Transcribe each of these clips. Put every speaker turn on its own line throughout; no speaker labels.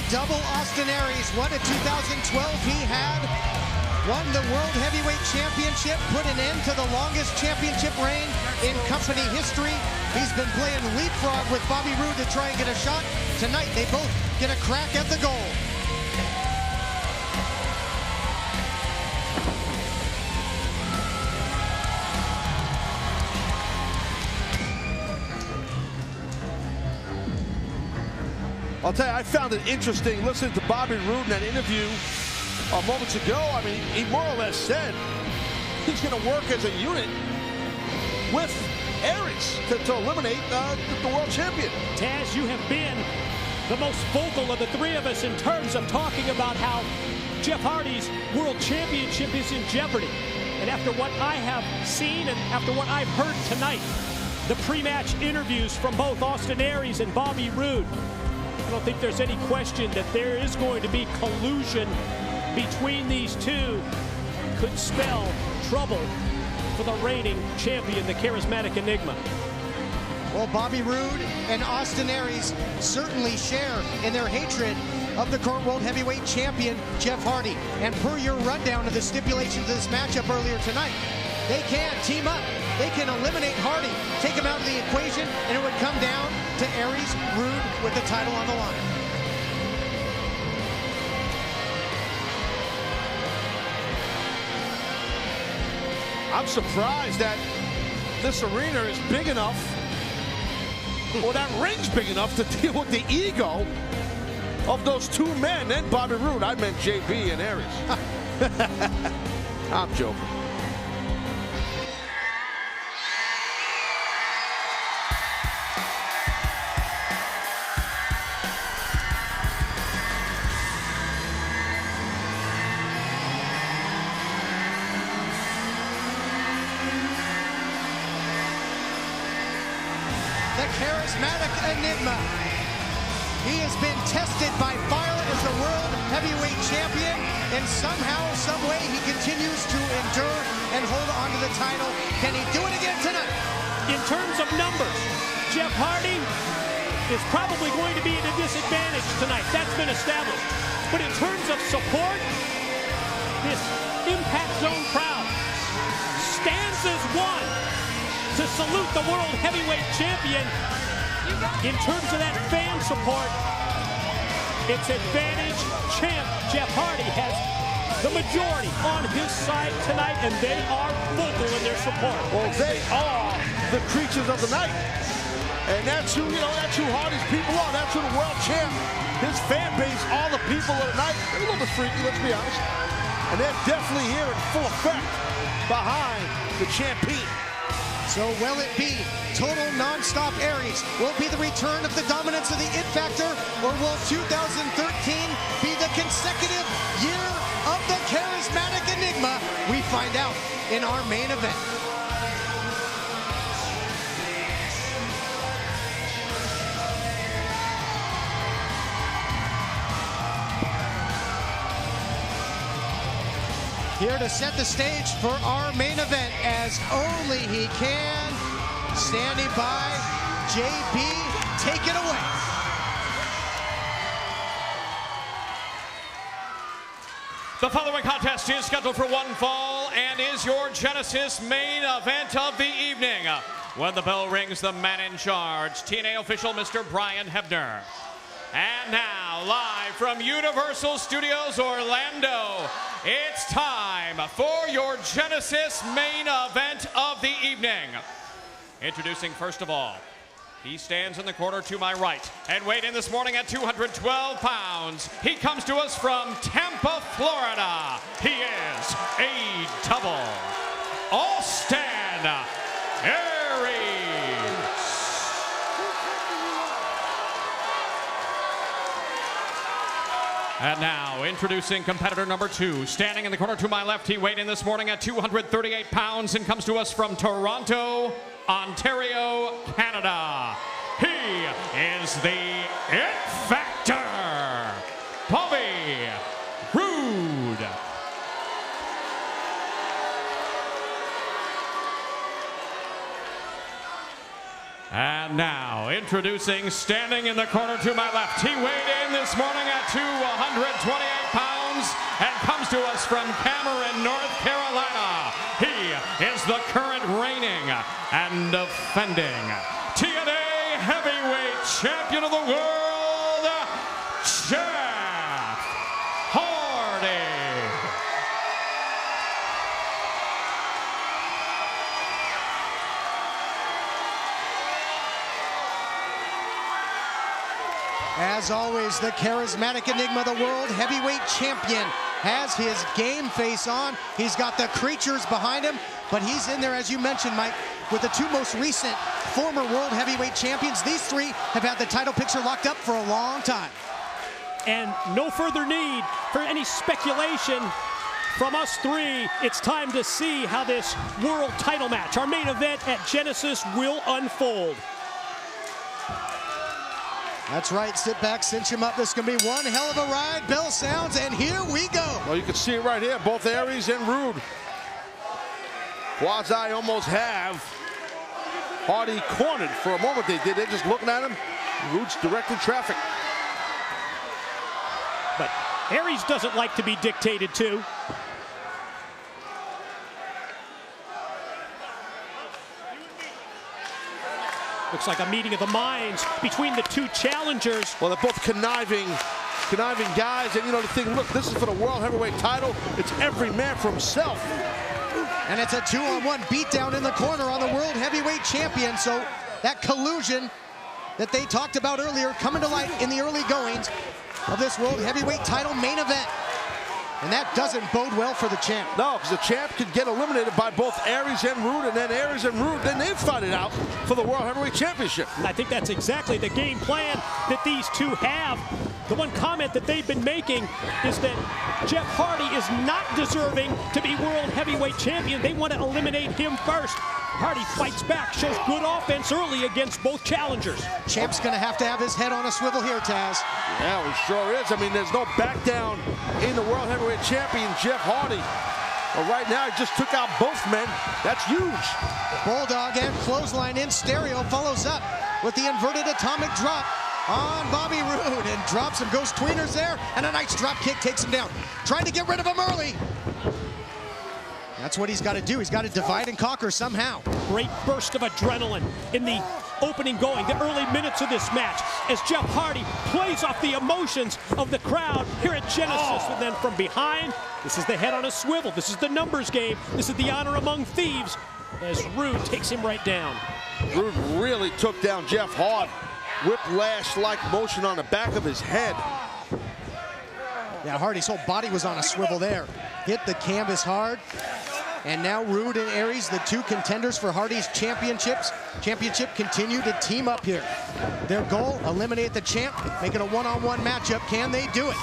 double Austin Aries. What a 2012 he had. Won the World Heavyweight Championship, put an end to the longest championship reign in company history. He's been playing leapfrog with Bobby Roode to try and get a shot. Tonight, they both get a crack at the goal.
I'll tell you, I found it interesting listening to Bobby Roode in that interview moments ago. I mean, he more or less said he's going to work as a unit with Aries to eliminate the world champion.
Taz, you have been the most vocal of the three of us in terms of talking about how Jeff Hardy's world championship is in jeopardy. And after what I have seen and after what I've heard tonight, the pre-match interviews from both Austin Aries and Bobby Roode, I don't think there's any question that there is going to be collusion between these two. Could spell trouble for the reigning champion, the charismatic Enigma.
Well, Bobby Roode and Austin Aries certainly share in their hatred of the current World Heavyweight Champion, Jeff Hardy. And per your rundown of the stipulations of this matchup earlier tonight, they can team up. They can eliminate Hardy, take him out of the equation, and it would come down to Aries Roode with the title on the line.
I'm surprised that this arena is big enough, or that ring's big enough to deal with the ego of those two men and Bobby Roode. I meant JB and Aries. I'm joking.
The charismatic Enigma. He has been tested by fire as the World Heavyweight Champion, and somehow, some way, he continues to endure and hold on to the title. Can he do it again tonight?
In terms of numbers, Jeff Hardy is probably going to be at a disadvantage tonight. That's been established. But in terms of support, this Impact Zone crowd stands as one to salute the World Heavyweight Champion. In terms of that fan support, it's advantage champ Jeff Hardy has the majority on his side tonight, and they are vocal in their support.
Well, they are the creatures of the night. And that's who, that's who Hardy's people are. That's who the world champ, his fan base, all the people of the night. They're a little bit freaky, let's be honest. And they're definitely here in full effect behind the champion.
So will it be total non-stop Aries? Will it be the return of the dominance of the It Factor? Or will 2013 be the consecutive year of the charismatic Enigma? We find out in our main event. Here to set the stage for our main event as only he can. Standing by, JB, take it away.
The following contest is scheduled for one fall and is your Genesis main event of the evening. When the bell rings, the man in charge, TNA official Mr. Brian Hebner. And now, live from Universal Studios Orlando, it's time for your Genesis main event of the evening. Introducing first of all, he stands in the corner to my right and weighed in this morning at 212 pounds. He comes to us from Tampa, Florida. He is a double Austin Aries. And now, introducing competitor number 2, standing in the corner to my left, he weighed in this morning at 238 pounds and comes to us from Toronto, Ontario, Canada. He is the It Factor, Bobby Roode. And And now, introducing, standing in the corner to my left, he weighed in this morning at 228 pounds and comes to us from Cameron, North Carolina. He is the current reigning and defending TNA Heavyweight Champion of the World, Jeff Hardy.
As always, the charismatic enigma of the world heavyweight champion has his game face on. He's got the creatures behind him, but he's in there, as you mentioned, Mike, with the two most recent former world heavyweight champions. These three have had the title picture locked up for a long time.
And no further need for any speculation from us three. It's time to see how this world title match, our main event at Genesis, will unfold.
That's right, sit back, cinch him up. This is gonna be one hell of a ride. Bell sounds, and here we go.
Well, you can see it right here, both Aries and Roode. Quasi almost have Hardy cornered for a moment. They did, they're just looking at him. Roode's directing traffic.
But Aries doesn't like to be dictated to. Looks like a meeting of the minds between the two challengers.
Well, they're both conniving guys. And, you know, the thing, look, this is for the World Heavyweight title. It's every man for himself.
And it's a 2-on-1 beatdown in the corner on the World Heavyweight Champion. So that collusion that they talked about earlier coming to light in the early goings of this World Heavyweight title main event. And that doesn't bode well for the champ.
No, because the champ could get eliminated by both Aries and Roode, and then Aries and Roode, then they fight it out for the World Heavyweight Championship.
And I think that's exactly the game plan that these two have. The one comment that they've been making is that Jeff Hardy is not deserving to be World Heavyweight Champion. They want to eliminate him first. Hardy fights back, shows good offense early against both challengers.
Champ's gonna have to have his head on a swivel here, Taz.
Yeah, it sure is. I mean, there's no back down in the World Heavyweight Champion, Jeff Hardy. But right now, he just took out both men. That's huge.
Bulldog and clothesline in stereo follows up with the inverted atomic drop on Bobby Roode, and drops him, goes tweeners there, and a nice drop kick takes him down. Trying to get rid of him early. That's what he's got to do. He's got to divide and conquer somehow.
Great burst of adrenaline in the opening going, the early minutes of this match, as Jeff Hardy plays off the emotions of the crowd here at Genesis. And then from behind, this is the head on a swivel. This is the numbers game. This is the honor among thieves, as Roode takes him right down.
Roode really took down Jeff Hardy. Whiplash-like motion on the back of his head.
Yeah, Hardy's whole body was on a swivel there. Hit the canvas hard. And now Roode and Aries, the two contenders for Hardy's championship, continue to team up here. Their goal, eliminate the champ, make it a one-on-one matchup. Can they do it?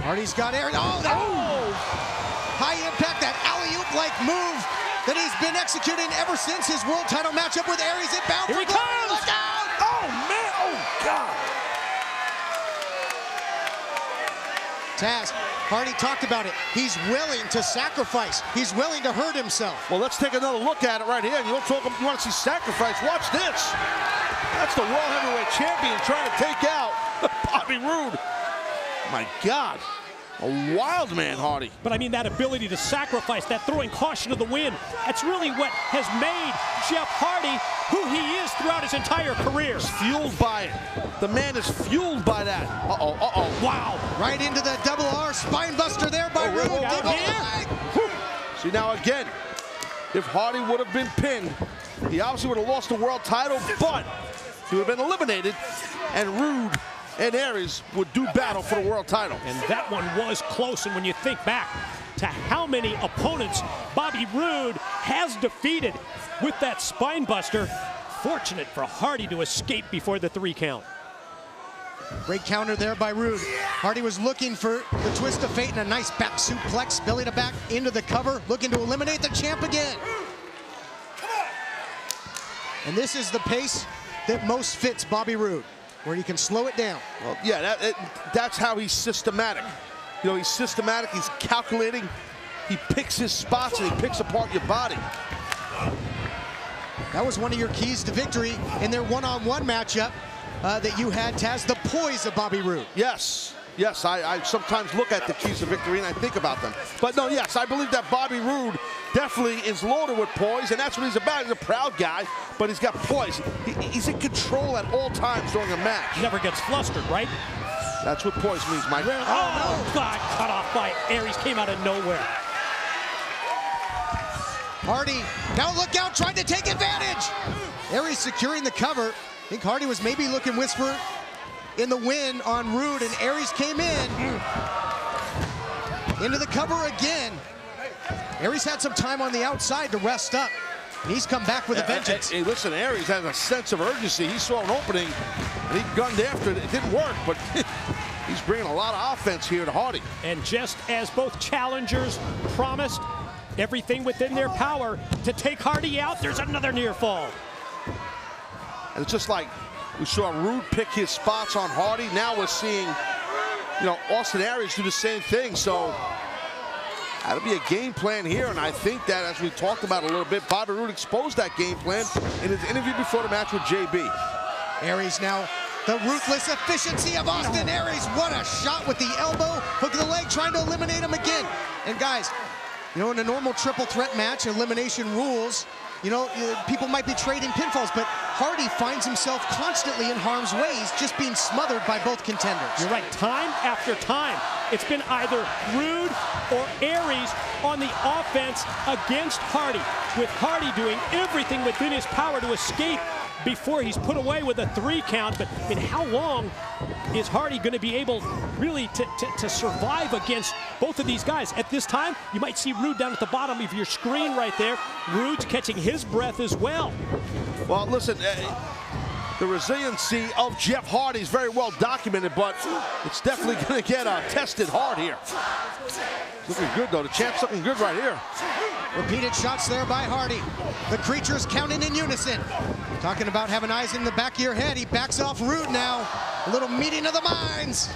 Hardy's got Aries. Oh, high impact, that alley-oop-like move that he's been executing ever since his world title matchup with Aries. It bound
Here
for
he
glory.
comes!
Look out!
Oh, man! Oh, God!
Taz, Hardy talked about it. He's willing to sacrifice. He's willing to hurt himself.
Well, let's take another look at it right here. You want to see sacrifice? Watch this. That's the World Heavyweight Champion trying to take out Bobby Roode. My God. A wild man, Hardy.
But I mean, that ability to sacrifice, that throwing caution to the wind, that's really what has made Jeff Hardy who he is throughout his entire career.
Fueled by it. The man is fueled by that. Uh-oh, uh-oh.
Wow.
Right into the double R spine buster there by Roode.
See, now again, if Hardy would have been pinned, he obviously would have lost the world title, but he would have been eliminated, and Roode and Aries would do battle for the world title.
And that one was close, and when you think back to how many opponents Bobby Roode has defeated with that spine buster, fortunate for Hardy to escape before the 3 count.
Great counter there by Roode. Hardy was looking for the twist of fate and a nice back suplex, belly to back into the cover, looking to eliminate the champ again. And this is the pace that most fits Bobby Roode, where he can slow it down.
Well, yeah, that's how he's systematic. You know, he's systematic, he's calculating. he picks his spots and he picks apart your body.
That was one of your keys to victory in their one-on-one matchup that you had, Taz, the poise of Bobby Roode.
Yes. Yes, I sometimes look at the keys to victory and I think about them. But no, yes, I believe that Bobby Roode definitely is loaded with poise, and that's what he's about. He's a proud guy, but he's got poise. He's in control at all times during a match.
Never gets flustered, right?
That's what poise means, Mike.
Oh, no. God, cut off by Aries, came out of nowhere.
Hardy, now look out, trying to take advantage. Aries securing the cover. I think Hardy was maybe looking whisper in the win on Roode, and Aries came in into the cover again. Aries had some time on the outside to rest up, and he's come back with a vengeance.
Hey, listen, Aries has a sense of urgency. He saw an opening, and he gunned after it. It didn't work, but he's bringing a lot of offense here to Hardy.
And just as both challengers promised everything within their power to take Hardy out, there's another near fall.
And it's just like we saw Roode pick his spots on Hardy. Now we're seeing, Austin Aries do the same thing. So that'll be a game plan here. And I think that, as we talked about a little bit, Bobby Roode exposed that game plan in his interview before the match with JB.
Aries now, the ruthless efficiency of Austin Aries. What a shot with the elbow, hook of the leg, trying to eliminate him again. And guys, in a normal triple threat match, elimination rules, people might be trading pinfalls, but Hardy finds himself constantly in harm's way. He's just being smothered by both contenders.
You're right, time after time, it's been either Roode or Aries on the offense against Hardy, with Hardy doing everything within his power to escape before he's put away with a 3 count. But how long is Hardy going to be able really to survive against both of these guys? At this time, you might see Roode down at the bottom of your screen right there. Roode's catching his breath as well.
Well, listen, the resiliency of Jeff Hardy is very well documented, but it's definitely going to get tested hard here. Looking good, though. The champ's looking good right here.
Repeated shots there by Hardy. The creatures counting in unison. Talking about having eyes in the back of your head. He backs off Roode now. A little meeting of the minds.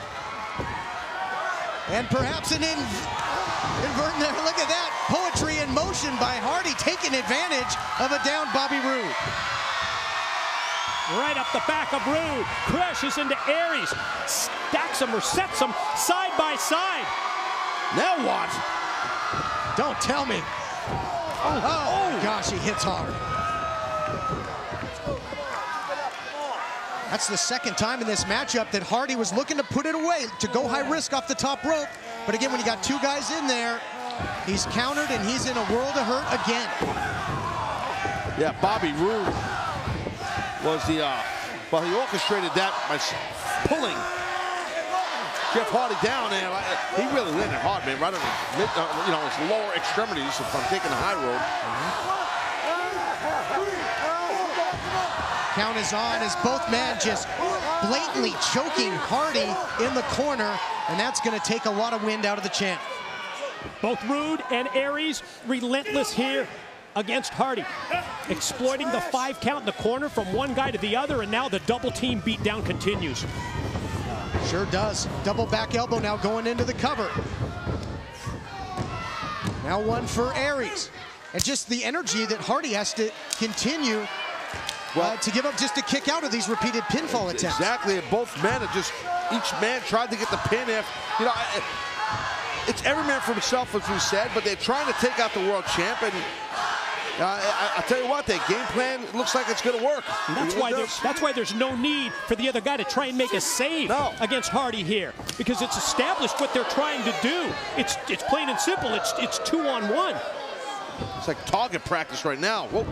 And perhaps an invert there. Look at that. Poetry in motion by Hardy, taking advantage of a down Bobby Roode.
Right up the back of Roode. Crashes into Aries. Stacks him or sets him side by side.
Now what?
Don't tell me. Oh, gosh, he hits hard. That's the second time in this matchup that Hardy was looking to put it away, to go high risk off the top rope. But again, when you got 2 guys in there, he's countered and he's in a world of hurt again.
Yeah, Bobby Roode was the, well, he orchestrated that by pulling Jeff Hardy down, and he really landed hard, man, right on his lower extremities from taking the high road.
Count is on as both men just blatantly choking Hardy in the corner, and that's going to take a lot of wind out of the champ.
Both Roode and Aries relentless here against Hardy, exploiting the 5 count in the corner from one guy to the other, and now the double team beatdown continues.
Sure does. Double back elbow now going into the cover. Now one for Aries. And just the energy that Hardy has to continue to give up just to kick out of these repeated pinfall attempts.
Exactly, and both men are just, each man tried to get the pin if, it's every man for himself, as we said, but they're trying to take out the world champ, and I'll tell you what, their game plan looks like it's going to work.
That's why there's no need for the other guy to try and make a save against Hardy here, because it's established what they're trying to do. It's plain and simple. It's 2-on-1.
It's like target practice right now. Whoa.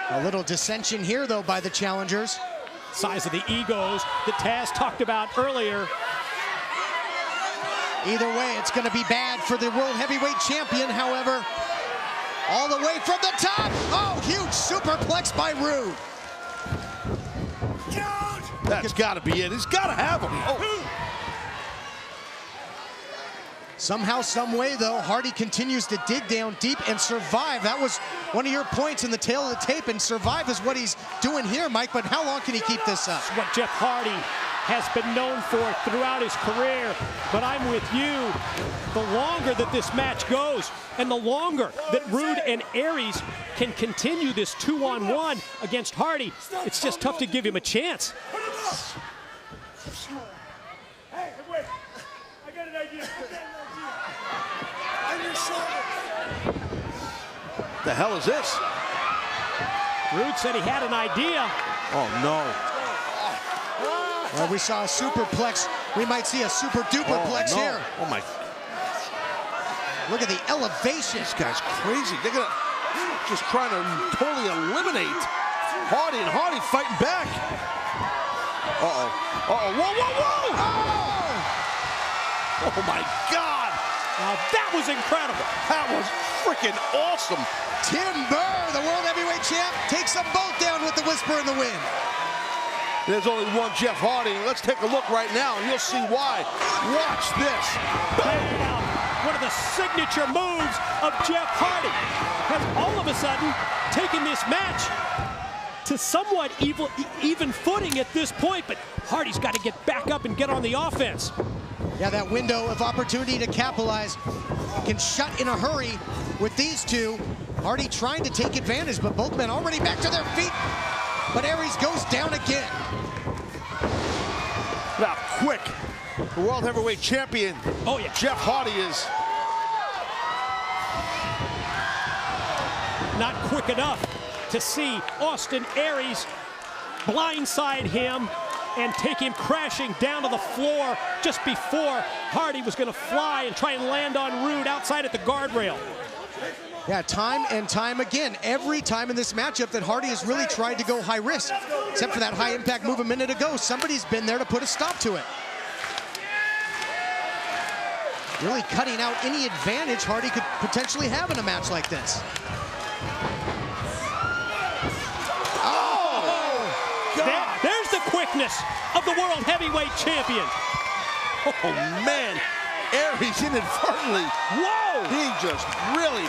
A little dissension here, though, by the challengers.
Size of the egos that Taz talked about earlier.
Either way, it's going to be bad for the World Heavyweight Champion, however. All the way from the top. Oh, huge superplex by Roode.
That's got to be it. He's got to have him. Oh.
Somehow, some way, though, Hardy continues to dig down deep and survive. That was one of your points in the tail of the tape, and survive is what he's doing here, Mike, but how long can he keep this up?
What Jeff Hardy has been known for throughout his career. But I'm with you. The longer that this match goes, and the longer that Roode and Aries can continue this 2-on-1 against Hardy, it's just tough to give him a chance.
Hey, wait. I got an idea.
The hell is this?
Roode said he had an idea.
Oh, no.
Well, we saw a superplex. We might see a super duperplex here.
Oh, my.
Look at the elevation.
This guy's crazy. They're gonna just trying to totally eliminate Hardy, and Hardy fighting back. Uh-oh. Uh-oh. Whoa, whoa, whoa! Oh, my God.
Now that was incredible.
That was freaking awesome.
Tim Burr, the World Heavyweight Champ, takes them both down with the whisper in the wind.
There's only one Jeff Hardy. Let's take a look right now, and you'll see why. Watch this.
Bam! One of the signature moves of Jeff Hardy has all of a sudden taken this match to somewhat even footing at this point, but Hardy's got to get back up and get on the offense.
Yeah, that window of opportunity to capitalize can shut in a hurry with these two. Hardy trying to take advantage, but both men already back to their feet. But Aries goes down again.
Now, quick, the World Heavyweight Champion, Jeff Hardy is
not quick enough to see Austin Aries blindside him and take him crashing down to the floor just before Hardy was going to fly and try and land on Roode outside at the guardrail.
Yeah, time and time again, every time in this matchup that Hardy has really tried to go high risk, except for that high impact move a minute ago. Somebody's been there to put a stop to it. Really cutting out any advantage Hardy could potentially have in a match like this.
There's the quickness of the World Heavyweight Champion.
oh man, Aries inadvertently.
Whoa!
He just really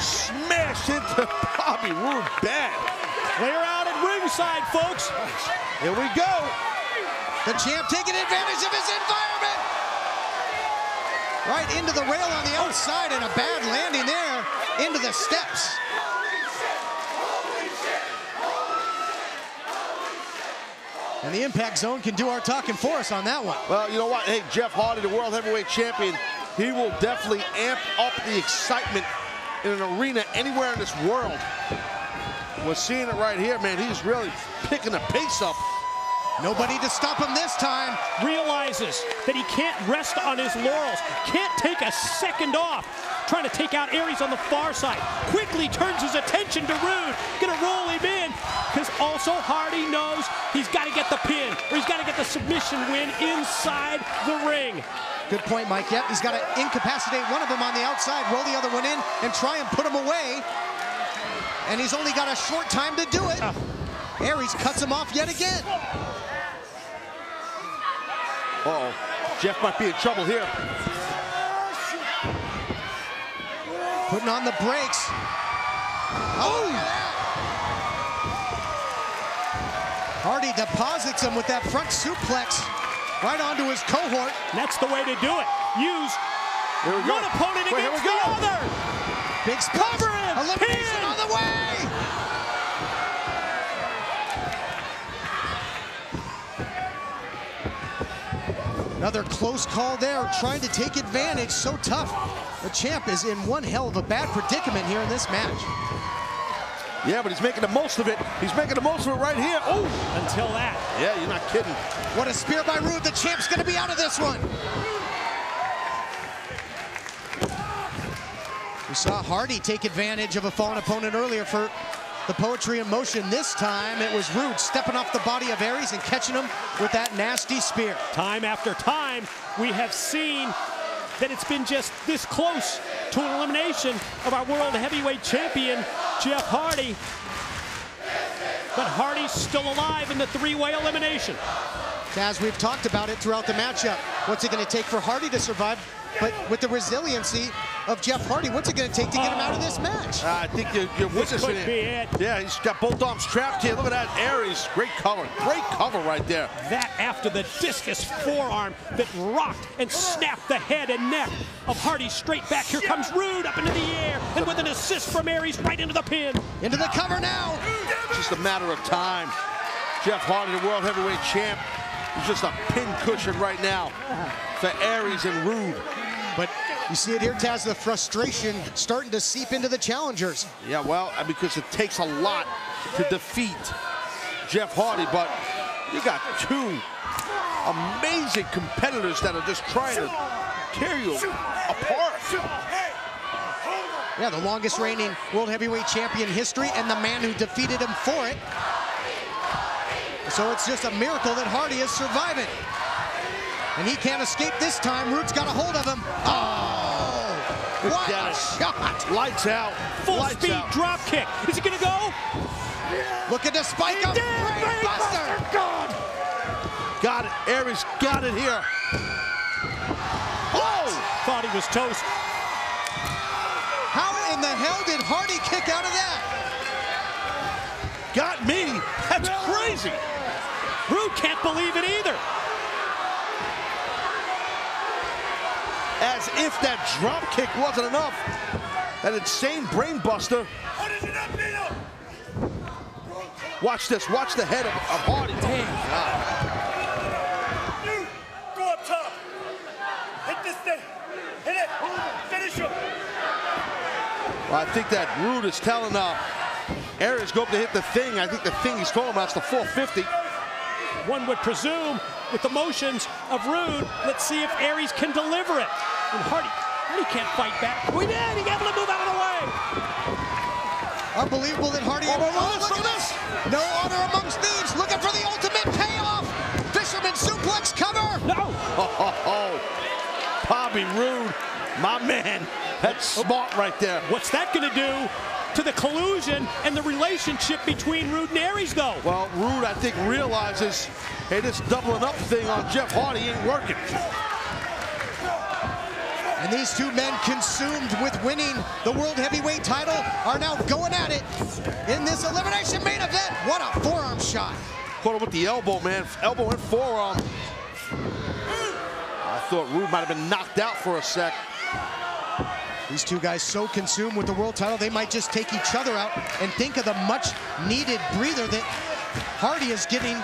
smashed into Bobby Roode bad.
Clear out at ringside, folks.
Here we go.
The champ taking advantage of his environment. Right into the rail on the outside, and a bad landing there into the steps. And the Impact Zone can do our talking for us on that one.
Well, you know what? Hey, Jeff Hardy, the World Heavyweight Champion, he will definitely amp up the excitement in an arena anywhere in this world. We're seeing it right here, man. He's really picking the pace up.
Nobody to stop him this time.
Realizes that he can't rest on his laurels, can't take a second off, trying to take out Aries on the far side. Quickly turns his attention to Roode, gonna roll him in, because also Hardy knows he's got to get the pin, or he's got to get the submission win inside the ring.
Good point, Mike. Yep, he's got to incapacitate one of them on the outside, roll the other one in, and try and put him away. And he's only got a short time to do it. Aries cuts him off yet again.
Uh-oh, Jeff might be in trouble here.
Putting on the brakes. Oh! Hardy deposits him with that front suplex right onto his cohort.
That's the way to do it. Use one opponent against the other.
Big
cover him.
Elimination on the way. Another close call there, trying to take advantage. So tough. The champ is in one hell of a bad predicament here in this match.
Yeah, but he's making the most of it. He's making the most of it right here. Oh!
Until that.
Yeah, you're not kidding.
What a spear by Roode. The champ's going to be out of this one. We saw Hardy take advantage of a fallen opponent earlier for the poetry in motion. This time it was Roode stepping off the body of Aries and catching him with that nasty spear.
Time after time, we have seen that it's been just this close to an elimination of our World Heavyweight Champion, Jeff Hardy. But Hardy's still alive in the three-way elimination.
As we've talked about it throughout the matchup, what's it going to take for Hardy to survive? but with the resiliency of Jeff Hardy, what's it going to take to get him out of this match?
I think you're witnessing it. Yeah, he's got both arms trapped here. Look at that, Aries. Great cover right there.
That after the discus forearm that rocked and snapped the head and neck of Hardy straight back. Here comes Roode up into the air, and with an assist from Aries right into the pin.
Into the cover now.
Just a matter of time. Jeff Hardy, the World Heavyweight Champ, is just a pin cushion right now for Aries and Roode.
But you see it here, Taz, the frustration starting to seep into the challengers.
Yeah, well, because it takes a lot to defeat Jeff Hardy, but you got two amazing competitors that are just trying to tear you apart.
Yeah, the longest reigning World Heavyweight Champion in history and the man who defeated him for it. So it's just a miracle that Hardy is surviving. And he can't escape this time. Roode's got a hold of him. Oh, what a shot.
Lights out.
Full speed drop kick. Is he going to go?
Look at the spike up. Brainbuster.
God.
Got it. Aries got it here.
Oh! Thought he was toast.
How in the hell did Hardy kick out of that?
Got me. That's crazy.
Roode can't believe it either.
As if that drop kick wasn't enough. That insane brainbuster. Watch this. Watch the head of Hardy.
Damn.
Go up top. Hit this thing. Hit it. Finish him.
Well, I think that Roode is telling Aries go up to hit the thing. I think the thing he's talking about is the 450.
One would presume with the motions of Roode, let's see if Aries can deliver it. And Hardy can't fight back. We did. He got able to move out of the way.
Unbelievable that Hardy.
Oh,
look at this. No honor amongst thieves. Looking for the ultimate payoff. Fisherman suplex cover.
No.
Bobby Roode, my man. That's smart right there.
What's that going to do to the collusion and the relationship between Roode and Aries, though?
Well, Roode, I think, realizes, hey, this doubling up thing on Jeff Hardy ain't working.
And these two men, consumed with winning the World Heavyweight title, are now going at it in this elimination main event. What a forearm shot.
Caught him with the elbow, man. Elbow and forearm. I thought Roode might have been knocked out for a sec.
These two guys so consumed with the world title, they might just take each other out and think of the much-needed breather that Hardy is getting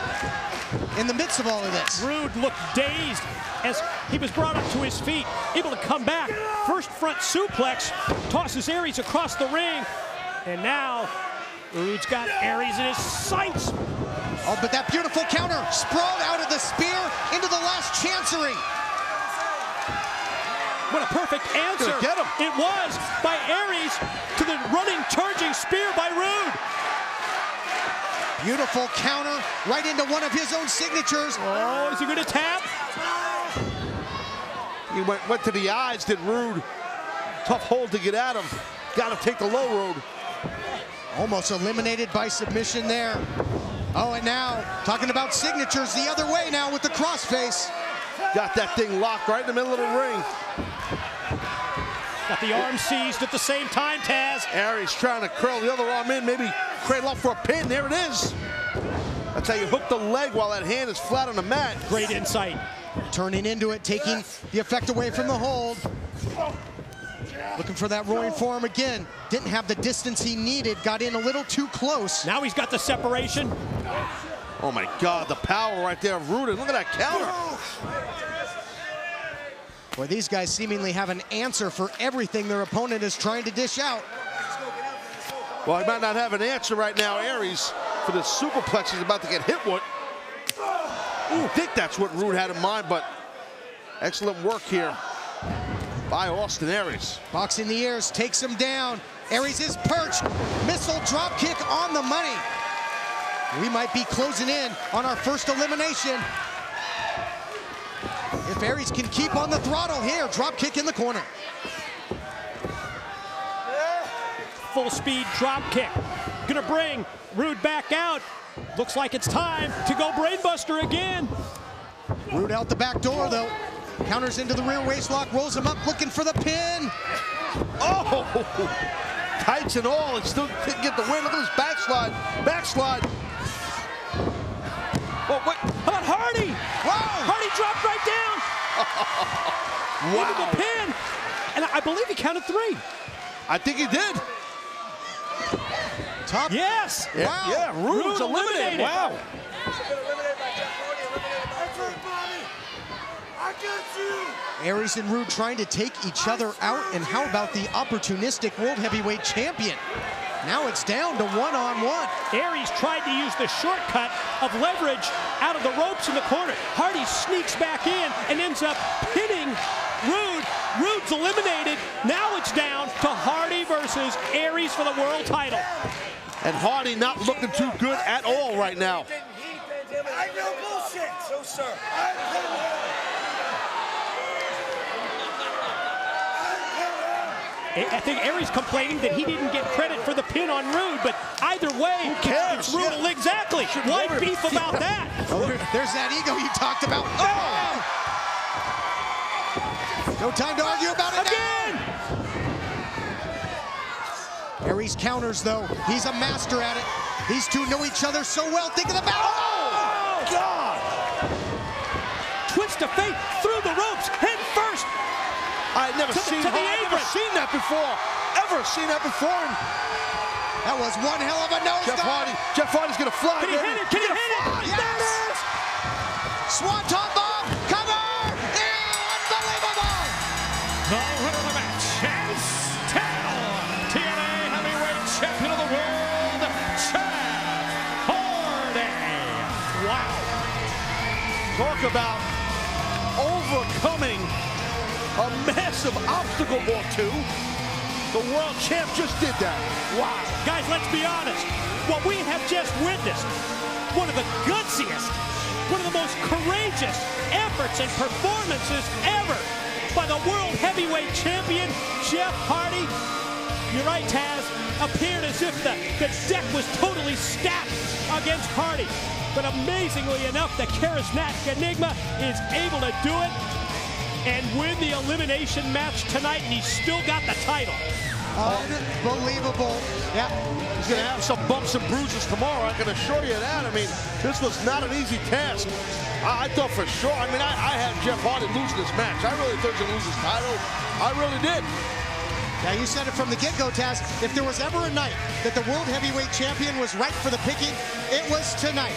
in the midst of all of this.
Roode looked dazed as he was brought up to his feet, able to come back. First front suplex, tosses Aries across the ring. And now, Roode's got Aries in his sights.
Oh, but that beautiful counter, sprawled out of the spear into the last chancery.
What a perfect answer.
Get him.
It was by Aries to the running, charging spear by Roode.
Beautiful counter right into one of his own signatures.
Oh, is he going to tap?
He went to the eyes, did Roode. Tough hold to get out of. Got to take the low road.
Almost eliminated by submission there. Oh, and now, talking about signatures the other way now with the crossface.
Got that thing locked right in the middle of the ring.
Got the arm seized at the same time, Taz.
Aries trying to curl the other arm in, maybe cradle up for a pin. There it is. That's how you hook the leg while that hand is flat on the mat.
Great insight.
Turning into it, taking the effect away from the hold. Looking for that roaring forearm again. Didn't have the distance he needed. Got in a little too close.
Now he's got the separation.
Oh my God, the power right there of Roode. Look at that counter.
Boy, these guys seemingly have an answer for everything their opponent is trying to dish out.
Well, he might not have an answer right now, Aries, for the superplex he's about to get hit with. I think that's what Roode had in mind, but excellent work here by Austin Aries.
Box in the ears, takes him down. Aries is perched. Missile drop kick on the money. We might be closing in on our first elimination. If Aries can keep on the throttle here, drop kick in the corner.
Full speed drop kick. Gonna bring Roode back out. Looks like it's time to go brainbuster again.
Roode out the back door though. Counters into the rear waist lock, rolls him up, looking for the pin.
Oh! Tights and all, and still didn't get the win. Look at this backslide. Backslide. Oh, what?
How about Hardy?
Wow!
Hardy dropped right down. Into the pin. And I believe he counted 3.
I think he did.
Top.
Yes.
Wow.
Yeah, Roode's eliminated. Wow.
Aries and Roode trying to take each other out. And how about the opportunistic World Heavyweight Champion? Now it's down to one-on-one.
Aries tried to use the shortcut of leverage out of the ropes in the corner. Hardy sneaks back in and ends up pinning Roode. Roode's eliminated. Now it's down to Hardy versus Aries for the world title.
And Hardy not looking too good at all right now.
I know bullshit. So, sir.
I think Aries complaining that he didn't get credit for the pin on Roode, but either way,
who cares?
it's Roode.
Yeah.
Exactly. Why beef about that?
Oh, there's that ego you talked about. Oh! No time to argue about it
Again!
now. Aries counters, though. He's a master at it. These two know each other so well. Think of the battle.
Oh, God! Twist of fate through the ropes, head first.
I've never seen that before. Ever seen that before.
That was one hell of a nose dive.
Jeff Hardy's gonna fly.
Can he hit it? Can he hit it?
Yes! Swanton bomb. Cover. Unbelievable.
The winner of the match is still TNA Heavyweight Champion of the World, Jeff Hardy.
Wow. Talk about overcoming a massive obstacle or two. The world champ just did that.
Wow. Guys, let's be honest. What we have just witnessed, one of the gutsiest, one of the most courageous efforts and performances ever by the World Heavyweight Champion, Jeff Hardy. You're right, Taz. Appeared as if the deck was totally stacked against Hardy. But amazingly enough, the charismatic Enigma is able to do it and win the elimination match tonight, and he's still got the title.
Unbelievable. Yeah.
He's going to have some bumps and bruises tomorrow, I can assure you that. I mean, this was not an easy task. I thought for sure, I mean, I had Jeff Hardy losing this match. I really thought he was going to lose his title. I really did.
Yeah, you said it from the get-go, Taz. If there was ever a night that the World Heavyweight Champion was right for the picking, it was tonight.